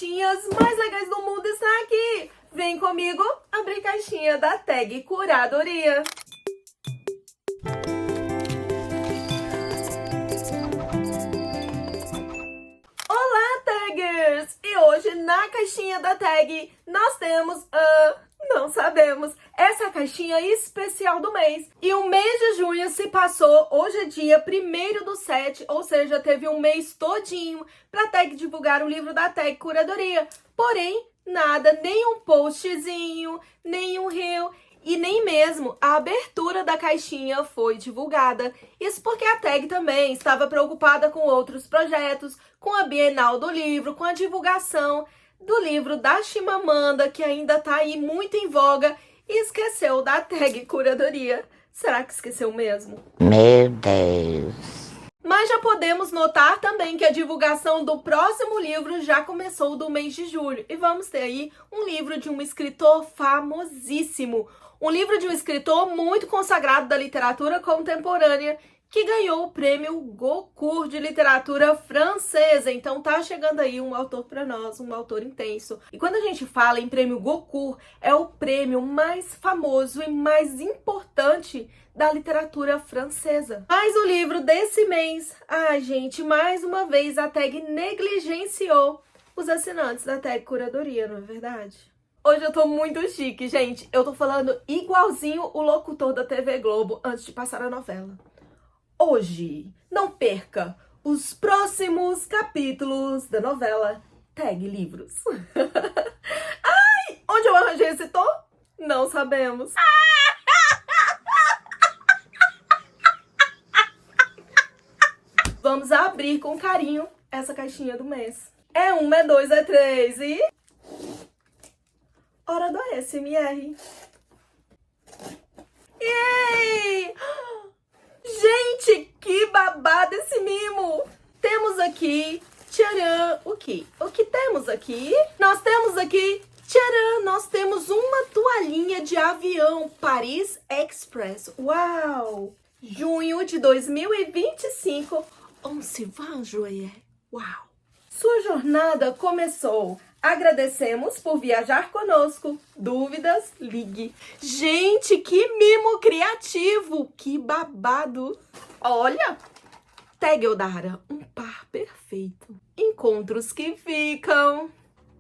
caixinhas mais legais do mundo está aqui! Vem comigo abrir caixinha da Tag Curadoria! Olá, Taggers! E hoje na caixinha da Tag nós temos não sabemos. Essa é a caixinha especial do mês. E o mês de junho se passou, hoje é dia 1º/7, ou seja, teve um mês todinho pra Tag divulgar o livro da Tag Curadoria. Porém, nada, nem um postzinho, nem um reel e nem mesmo a abertura da caixinha foi divulgada. Isso porque a Tag também estava preocupada com outros projetos, com a Bienal do Livro, com a divulgação do livro da Chimamanda, que ainda tá aí muito em voga, e esqueceu da Tag Curadoria. Será que esqueceu mesmo? Meu Deus! Mas já podemos notar também que a divulgação do próximo livro já começou do mês de julho. E vamos ter aí um livro de um escritor famosíssimo. Um livro de um escritor muito consagrado da literatura contemporânea, que ganhou o prêmio Goncourt de literatura francesa. Então tá chegando aí um autor para nós, um autor intenso. E quando a gente fala em prêmio Goncourt, é o prêmio mais famoso e mais importante da literatura francesa. Mas o livro desse mês, ai gente, mais uma vez a Tag negligenciou os assinantes da Tag Curadoria, não é verdade? Hoje eu tô muito chique, gente. Eu tô falando igualzinho o locutor da TV Globo antes de passar a novela. Hoje, não perca os próximos capítulos da novela Tag Livros. Ai, onde eu arranjei esse tom? Não sabemos. Vamos abrir com carinho essa caixinha do mês. É 1, é 2, é 3 e... hora do ASMR. Yay! Gente, que babado esse mimo! Temos aqui, tcharam, o que? O que temos aqui? Nós temos aqui, tcharam, nós temos uma toalhinha de avião Paris Express. Uau! Junho de 2025, on se va joie. Uau! Sua jornada começou. Agradecemos por viajar conosco. Dúvidas? Ligue. Gente, que mimo criativo! Que babado! Olha! Tag Odara, um par perfeito. Encontros que ficam.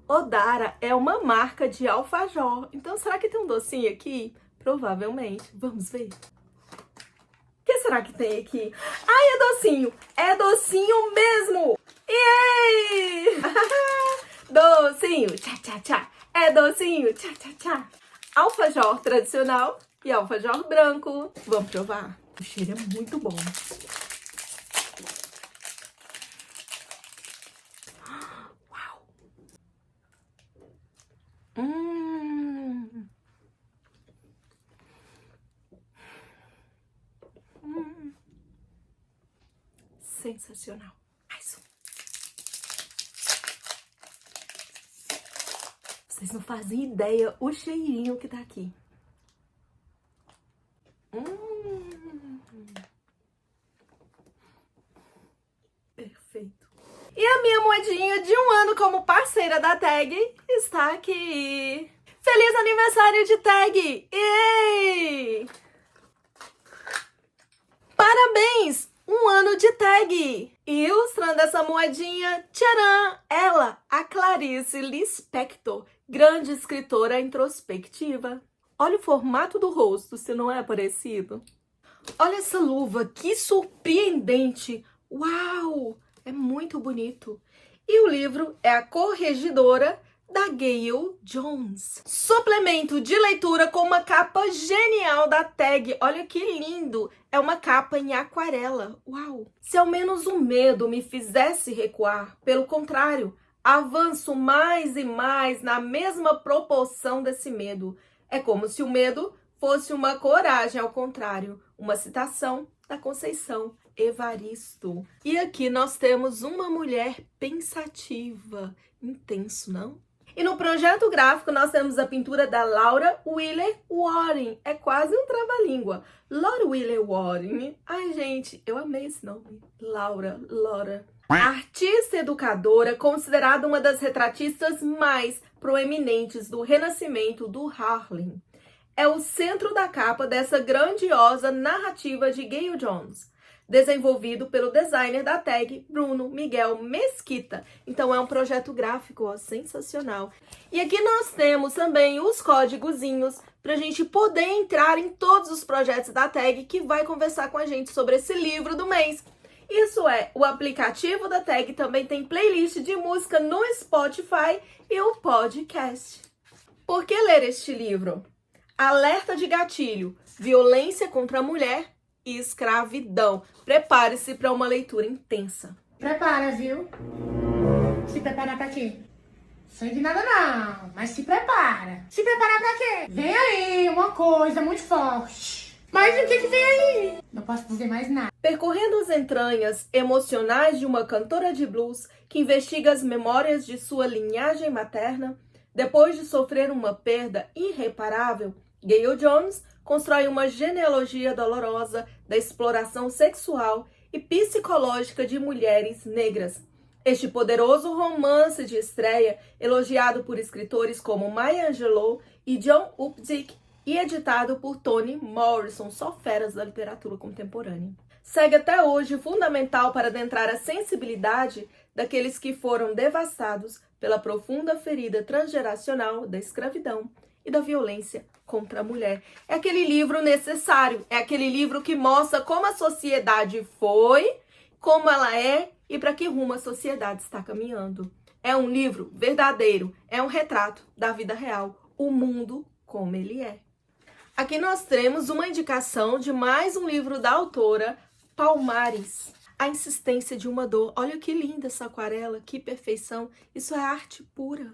Odara é uma marca de alfajor. Então, será que tem um docinho aqui? Provavelmente. Vamos ver. O que será que tem aqui? Ai, é docinho! É docinho mesmo! Yay! Docinho, tchá, tchá, tchá. É docinho, tchá, tchá, tchá. Alfajor tradicional e alfajor branco. Vamos provar? O cheiro é muito bom. Uau! Sensacional. Mais um. Vocês não fazem ideia o cheirinho que tá aqui. Perfeito. E a minha moedinha de 1 ano como parceira da Tag está aqui. Feliz aniversário de Tag! Yay! Parabéns! 1 ano de Tag! Ilustrando essa moedinha, tcharam! Ela, a Clarice Lispector, grande escritora introspectiva. Olha o formato do rosto, se não é parecido. Olha essa luva, que surpreendente! Uau! É muito bonito. E o livro é A Corregedora, da Gayle Jones. Suplemento de leitura com uma capa genial da Tag. Olha que lindo! É uma capa em aquarela. Uau! Se ao menos o medo me fizesse recuar, pelo contrário, avanço mais e mais na mesma proporção desse medo. É como se o medo fosse uma coragem ao contrário. Uma citação da Conceição Evaristo. E aqui nós temos uma mulher pensativa. Intenso, não? E no projeto gráfico nós temos a pintura da Laura Wheeler Warren. É quase um trava-língua. Laura Wheeler Warren. Ai, gente, eu amei esse nome. Laura. Artista educadora, considerada uma das retratistas mais proeminentes do Renascimento do Harlem. É o centro da capa dessa grandiosa narrativa de Gayle Jones, desenvolvido pelo designer da tag Bruno Miguel Mesquita. Então é um projeto gráfico sensacional. E aqui nós temos também os códigozinhos para a gente poder entrar em todos os projetos da tag que vai conversar com a gente sobre esse livro do mês. Isso é, o aplicativo da tag também tem playlist de música no Spotify e o podcast. Por que ler este livro? Alerta de gatilho, violência contra a mulher e escravidão. Prepare-se para uma leitura intensa. Prepara, viu? Se prepara pra quê? Sei de nada não, mas se prepara. Se preparar pra quê? Vem aí uma coisa muito forte. Mas o que vem aí? Não posso dizer mais nada. Percorrendo as entranhas emocionais de uma cantora de blues que investiga as memórias de sua linhagem materna, depois de sofrer uma perda irreparável, Gayle Jones constrói uma genealogia dolorosa da exploração sexual e psicológica de mulheres negras. Este poderoso romance de estreia, elogiado por escritores como Maya Angelou e John Updike, e editado por Toni Morrison, só feras da literatura contemporânea. Segue até hoje fundamental para adentrar a sensibilidade daqueles que foram devastados pela profunda ferida transgeracional da escravidão e da violência contra a mulher. É aquele livro necessário, é aquele livro que mostra como a sociedade foi, como ela é e para que rumo a sociedade está caminhando. É um livro verdadeiro, é um retrato da vida real, o mundo como ele é. Aqui nós temos uma indicação de mais um livro da autora Palmares, A Insistência de uma Dor. Olha que linda essa aquarela, que perfeição. Isso é arte pura.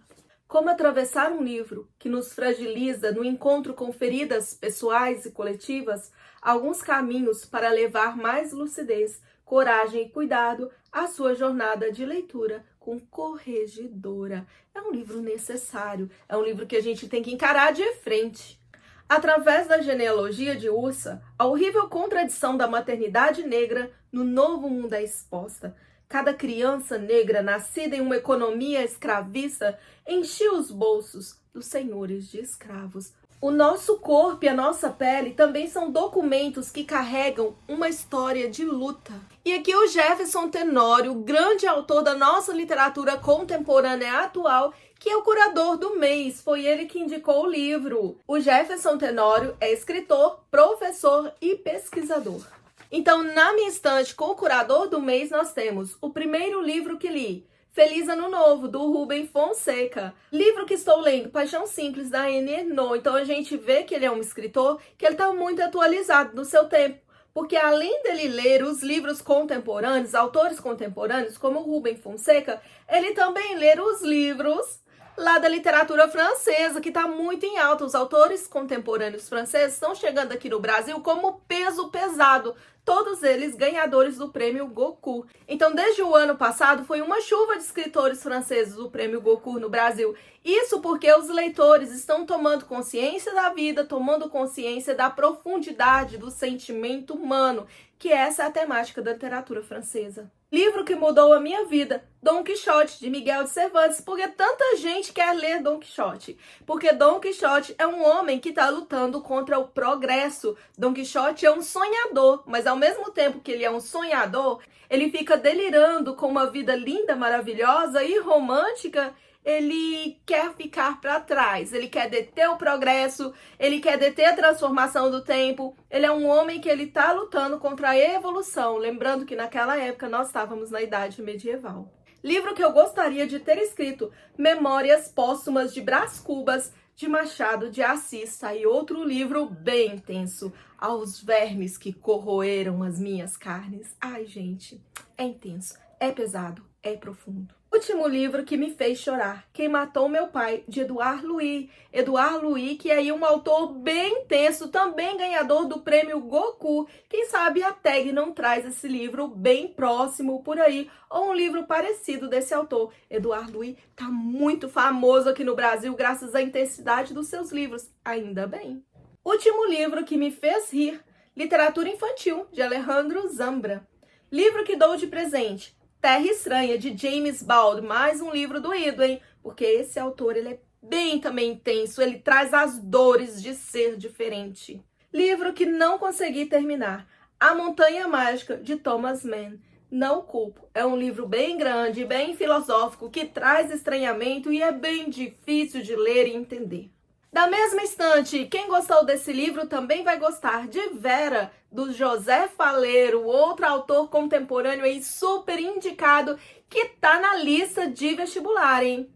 Como atravessar um livro que nos fragiliza no encontro com feridas pessoais e coletivas, alguns caminhos para levar mais lucidez, coragem e cuidado à sua jornada de leitura com Corregedora. É um livro necessário, é um livro que a gente tem que encarar de frente. Através da genealogia de Ursa, a horrível contradição da maternidade negra no novo mundo é exposta. Cada criança negra nascida em uma economia escravista enchia os bolsos dos senhores de escravos. O nosso corpo e a nossa pele também são documentos que carregam uma história de luta. E aqui o Jefferson Tenório, grande autor da nossa literatura contemporânea atual, que é o curador do mês, foi ele que indicou o livro. O Jefferson Tenório é escritor, professor e pesquisador. Então, na minha estante com o curador do mês, nós temos o primeiro livro que li, Feliz Ano Novo, do Rubem Fonseca. Livro que estou lendo, Paixão Simples, da Anne Ernaux. Então, a gente vê que ele é um escritor que ele está muito atualizado no seu tempo. Porque além dele ler os livros contemporâneos, autores contemporâneos, como o Rubem Fonseca, ele também lê os livros lá da literatura francesa, que está muito em alta. Os autores contemporâneos franceses estão chegando aqui no Brasil como peso pesado. Todos eles ganhadores do prêmio Goncourt. Então, desde o ano passado, foi uma chuva de escritores franceses do prêmio Goncourt no Brasil. Isso porque os leitores estão tomando consciência da vida, tomando consciência da profundidade do sentimento humano, que essa é a temática da literatura francesa. Livro que mudou a minha vida, Dom Quixote, de Miguel de Cervantes. Porque tanta gente quer ler Dom Quixote? Porque Dom Quixote é um homem que está lutando contra o progresso. Dom Quixote é um sonhador, mas ao mesmo tempo que ele é um sonhador, ele fica delirando com uma vida linda, maravilhosa e romântica. Ele quer ficar para trás, ele quer deter o progresso, ele quer deter a transformação do tempo. Ele é um homem que ele está lutando contra a evolução, lembrando que naquela época nós estávamos na Idade Medieval. Livro que eu gostaria de ter escrito, Memórias Póstumas de Brás Cubas, de Machado de Assis. E outro livro bem intenso, Aos Vermes que Corroeram as Minhas Carnes. Ai, gente, é intenso, é pesado, é profundo. Último livro que me fez chorar, Quem Matou Meu Pai, de Edouard Louis. Edouard Louis, que é aí um autor bem intenso, também ganhador do prêmio Goncourt. Quem sabe a tag não traz esse livro bem próximo por aí, ou um livro parecido desse autor. Edouard Louis tá muito famoso aqui no Brasil graças à intensidade dos seus livros, ainda bem. Último livro que me fez rir, Literatura Infantil, de Alejandro Zambra. Livro que dou de presente, Terra Estranha, de James Baldwin, mais um livro doído, hein? Porque esse autor, ele é bem também intenso, ele traz as dores de ser diferente. Livro que não consegui terminar, A Montanha Mágica, de Thomas Mann. Não culpo, é um livro bem grande, bem filosófico, que traz estranhamento e é bem difícil de ler e entender. Da mesma estante, quem gostou desse livro também vai gostar de Vera, do José Faleiro, outro autor contemporâneo aí super indicado, que tá na lista de vestibular, hein?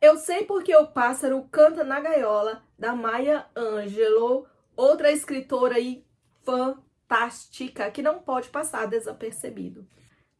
Eu Sei Porque o Pássaro Canta na Gaiola, da Maya Angelou, outra escritora aí fantástica, que não pode passar desapercebido.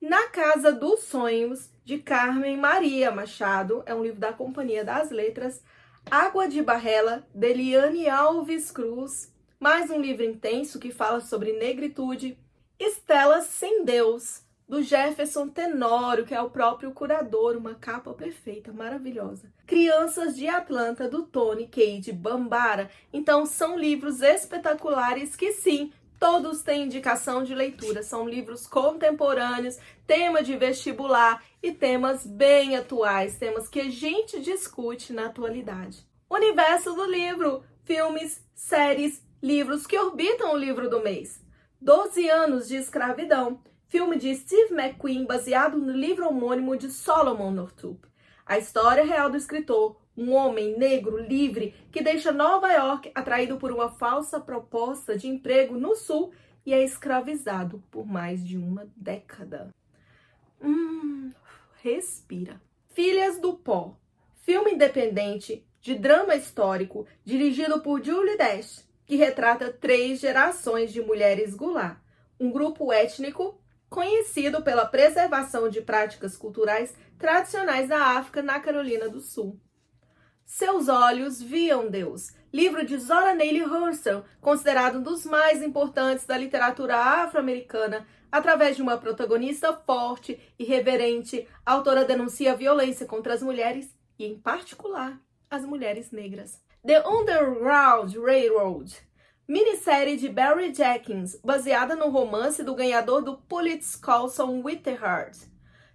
Na Casa dos Sonhos, de Carmen Maria Machado, é um livro da Companhia das Letras. Água de Barrela, de Eliane Alves Cruz, mais um livro intenso que fala sobre negritude. Estela Sem Deus, do Jefferson Tenório, que é o próprio curador, uma capa perfeita, maravilhosa. Crianças de Atlanta, do Tony Cade Bambara. Então são livros espetaculares que sim, todos têm indicação de leitura, são livros contemporâneos, tema de vestibular e temas bem atuais, temas que a gente discute na atualidade. Universo do livro, filmes, séries, livros que orbitam o livro do mês. 12 anos de escravidão, filme de Steve McQueen baseado no livro homônimo de Solomon Northup. A história real do escritor, um homem negro livre que deixa Nova York atraído por uma falsa proposta de emprego no sul e é escravizado por mais de uma década. Respira. Filhas do Pó, filme independente de drama histórico dirigido por Julie Dash, que retrata 3 gerações de mulheres Goulart, um grupo étnico conhecido pela preservação de práticas culturais tradicionais da África na Carolina do Sul. Seus Olhos Viam Deus, livro de Zora Neale Hurston, considerado um dos mais importantes da literatura afro-americana. Através de uma protagonista forte e reverente, a autora denuncia a violência contra as mulheres e, em particular, as mulheres negras. The Underground Railroad, minissérie de Barry Jenkins, baseada no romance do ganhador do Pulitzer Colson Whitehead.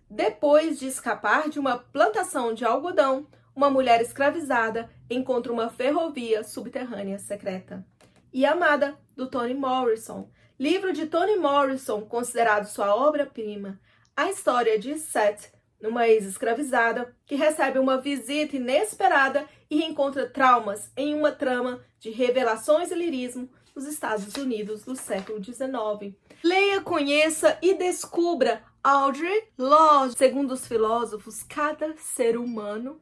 Depois de escapar de uma plantação de algodão, uma mulher escravizada encontra uma ferrovia subterrânea secreta. E Amada, do Toni Morrison, livro de Toni Morrison, considerado sua obra-prima. A história de Seth, uma ex-escravizada que recebe uma visita inesperada e encontra traumas em uma trama de revelações e lirismo nos Estados Unidos do século XIX. Leia, conheça e descubra Audre Lorde. Segundo os filósofos, cada ser humano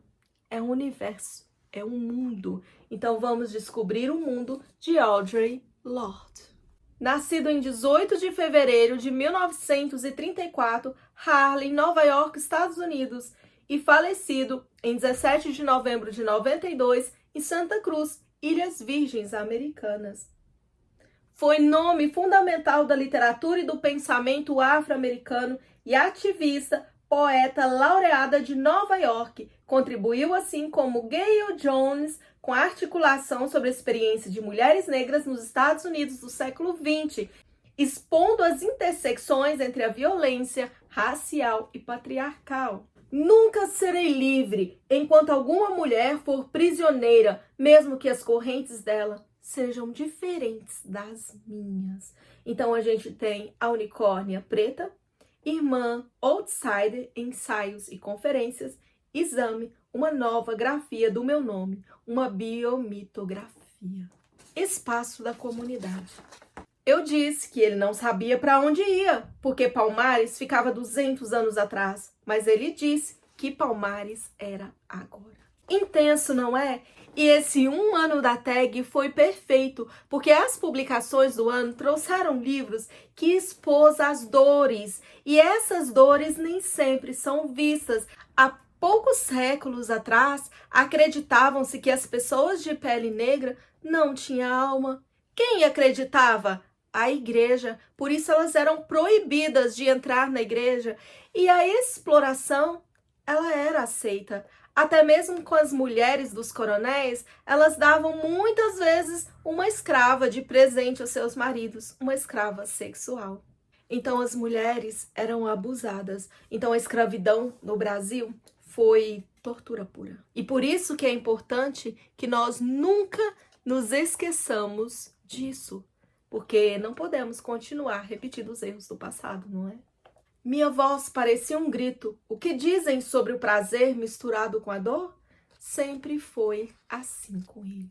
é um universo, é um mundo. Então vamos descobrir o mundo de Audre Lorde. Nascido em 18 de fevereiro de 1934, Harlem, Nova York, Estados Unidos, e falecido em 17 de novembro de 92 em Santa Cruz, Ilhas Virgens Americanas. Foi nome fundamental da literatura e do pensamento afro-americano e ativista, poeta laureada de Nova York. Contribuiu, assim como Gayle Jones, com a articulação sobre a experiência de mulheres negras nos Estados Unidos do século XX, expondo as intersecções entre a violência racial e patriarcal. Nunca serei livre enquanto alguma mulher for prisioneira, mesmo que as correntes dela sejam diferentes das minhas. Então a gente tem a Unicórnia Preta, Irmã, Outsider, Ensaios e Conferências, Exame, uma nova grafia do meu nome, uma biomitografia. Espaço da comunidade. Eu disse que ele não sabia para onde ia, porque Palmares ficava 200 anos atrás, mas ele disse que Palmares era agora. Intenso, não é? E esse 1 ano da tag foi perfeito, porque as publicações do ano trouxeram livros que expôs as dores, e essas dores nem sempre são vistas. Há poucos séculos atrás, acreditavam-se que as pessoas de pele negra não tinham alma. Quem acreditava? A igreja. Por isso elas eram proibidas de entrar na igreja, e a exploração, ela era aceita. Até mesmo com as mulheres dos coronéis, elas davam muitas vezes uma escrava de presente aos seus maridos, uma escrava sexual. Então as mulheres eram abusadas. Então a escravidão no Brasil foi tortura pura. E por isso que é importante que nós nunca nos esqueçamos disso. Porque não podemos continuar repetindo os erros do passado, não é? Minha voz parecia um grito. O que dizem sobre o prazer misturado com a dor? Sempre foi assim com ele.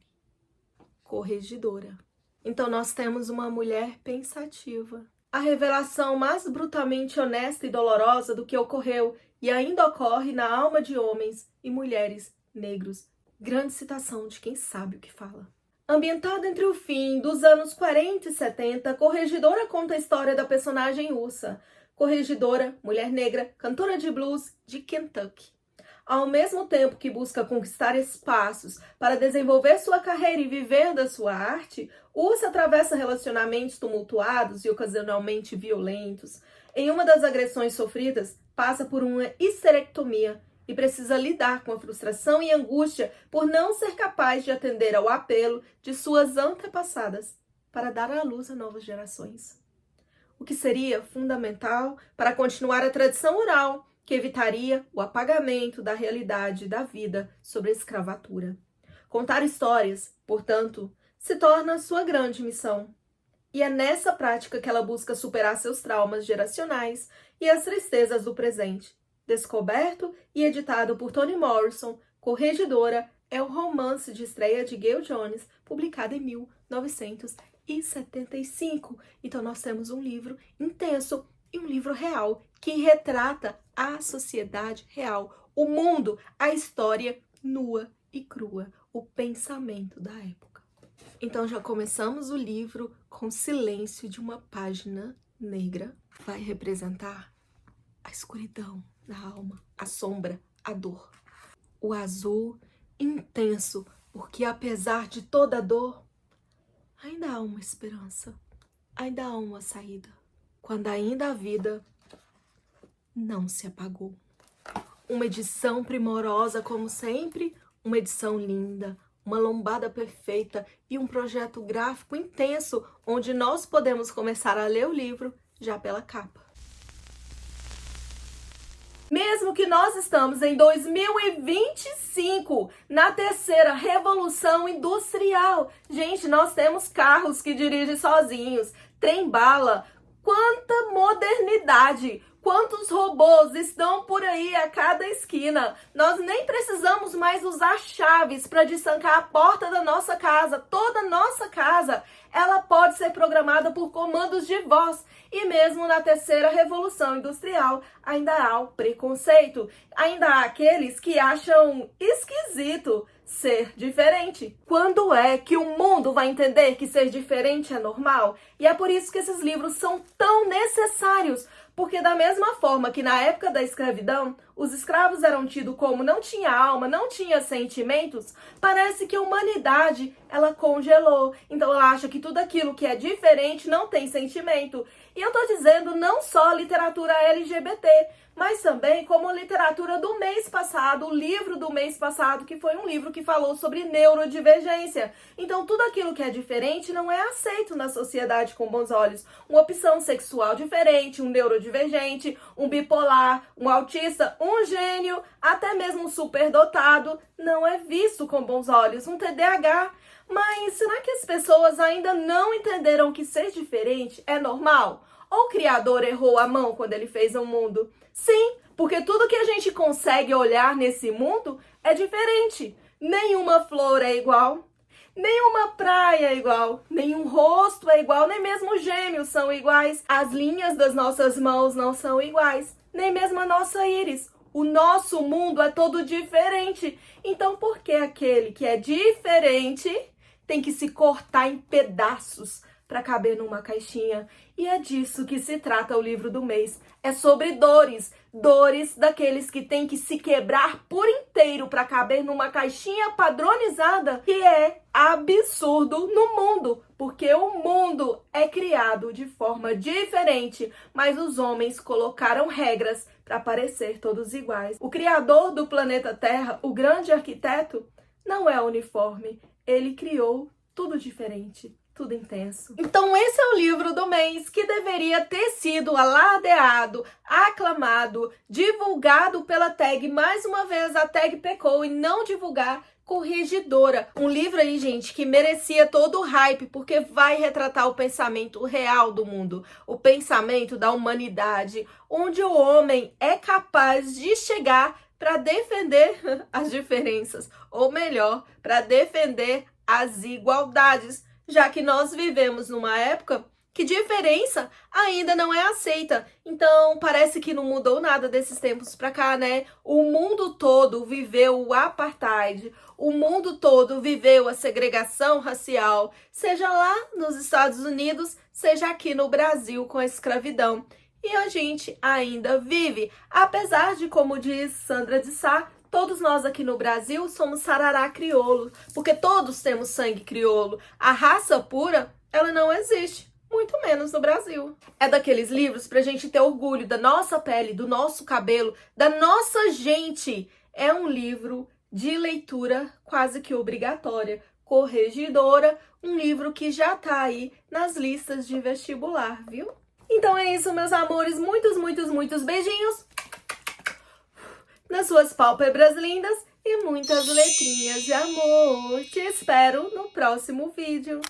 Corregedora. Então nós temos uma mulher pensativa. A revelação mais brutalmente honesta e dolorosa do que ocorreu e ainda ocorre na alma de homens e mulheres negros. Grande citação de quem sabe o que fala. Ambientada entre o fim dos anos 40 e 70, Corregedora conta a história da personagem Ursa. Corregedora, mulher negra, cantora de blues de Kentucky. Ao mesmo tempo que busca conquistar espaços para desenvolver sua carreira e viver da sua arte, Ursa atravessa relacionamentos tumultuados e ocasionalmente violentos. Em uma das agressões sofridas, passa por uma histerectomia e precisa lidar com a frustração e angústia por não ser capaz de atender ao apelo de suas antepassadas para dar à luz a novas gerações. O que seria fundamental para continuar a tradição oral, que evitaria o apagamento da realidade da vida sobre a escravatura. Contar histórias, portanto, se torna sua grande missão. E é nessa prática que ela busca superar seus traumas geracionais e as tristezas do presente. Descoberto e editado por Toni Morrison, Corregedora é o romance de estreia de Gayle Jones, publicado em 1975. Então nós temos um livro intenso e um livro real que retrata a sociedade real, o mundo, a história nua e crua, o pensamento da época. Então já começamos o livro com o silêncio de uma página negra. Vai representar a escuridão da alma, a sombra, a dor. O azul intenso, porque apesar de toda a dor, ainda há uma esperança, ainda há uma saída. Quando ainda a vida não se apagou. Uma edição primorosa, como sempre, uma edição linda, uma lombada perfeita e um projeto gráfico intenso, onde nós podemos começar a ler o livro já pela capa. Mesmo que nós estamos em 2025, na terceira revolução industrial. Gente, nós temos carros que dirigem sozinhos, trem-bala. Quanta modernidade! Quantos robôs estão por aí a cada esquina? Nós nem precisamos mais usar chaves para destrancar a porta da nossa casa. Toda nossa casa, ela pode ser programada por comandos de voz. E mesmo na terceira revolução industrial, ainda há o preconceito. Ainda há aqueles que acham esquisito ser diferente. Quando é que o mundo vai entender que ser diferente é normal? E é por isso que esses livros são tão necessários. Porque da mesma forma que na época da escravidão, os escravos eram tidos como não tinha alma, não tinha sentimentos, parece que a humanidade, ela congelou. Então ela acha que tudo aquilo que é diferente não tem sentimento. E eu tô dizendo não só literatura LGBT, mas também como a literatura do mês passado, o livro do mês passado, que foi um livro que falou sobre neurodivergência. Então tudo aquilo que é diferente não é aceito na sociedade com bons olhos. Uma opção sexual diferente, um neurodivergente, um bipolar, um autista, um gênio, até mesmo um superdotado, não é visto com bons olhos. Um TDAH. Mas será que as pessoas ainda não entenderam que ser diferente é normal? Ou o Criador errou a mão quando ele fez o mundo? Sim, porque tudo que a gente consegue olhar nesse mundo é diferente. Nenhuma flor é igual, nenhuma praia é igual, nenhum rosto é igual, nem mesmo gêmeos são iguais. As linhas das nossas mãos não são iguais, nem mesmo a nossa íris. O nosso mundo é todo diferente. Então por que aquele que é diferente tem que se cortar em pedaços para caber numa caixinha? E é disso que se trata o livro do mês. É sobre dores. Dores daqueles que têm que se quebrar por inteiro para caber numa caixinha padronizada, que é absurdo no mundo. Porque o mundo é criado de forma diferente, mas os homens colocaram regras para parecer todos iguais. O criador do planeta Terra, o grande arquiteto, não é uniforme. Ele criou tudo diferente. tudo intenso. Então esse é o livro do mês que deveria ter sido alardeado, aclamado, divulgado pela tag. Mais uma vez a tag pecou em não divulgar Corregidora. Um livro aí, gente, que merecia todo o hype, porque vai retratar o pensamento real do mundo, o pensamento da humanidade, onde o homem é capaz de chegar para defender as diferenças, ou melhor, para defender as igualdades, já que nós vivemos numa época que diferença ainda não é aceita. Então, parece que não mudou nada desses tempos pra cá, né? O mundo todo viveu o apartheid, o mundo todo viveu a segregação racial, seja lá nos Estados Unidos, seja aqui no Brasil com a escravidão. E a gente ainda vive, apesar de, como diz Sandra de Sá, todos nós aqui no Brasil somos sarará crioulo, porque todos temos sangue crioulo. A raça pura, ela não existe, muito menos no Brasil. É daqueles livros pra gente ter orgulho da nossa pele, do nosso cabelo, da nossa gente. É um livro de leitura quase que obrigatória. Corregidora, um livro que já tá aí nas listas de vestibular, viu? Então é isso, meus amores. Muitos, muitos, muitos beijinhos nas suas pálpebras lindas e muitas letrinhas de amor. Te espero no próximo vídeo.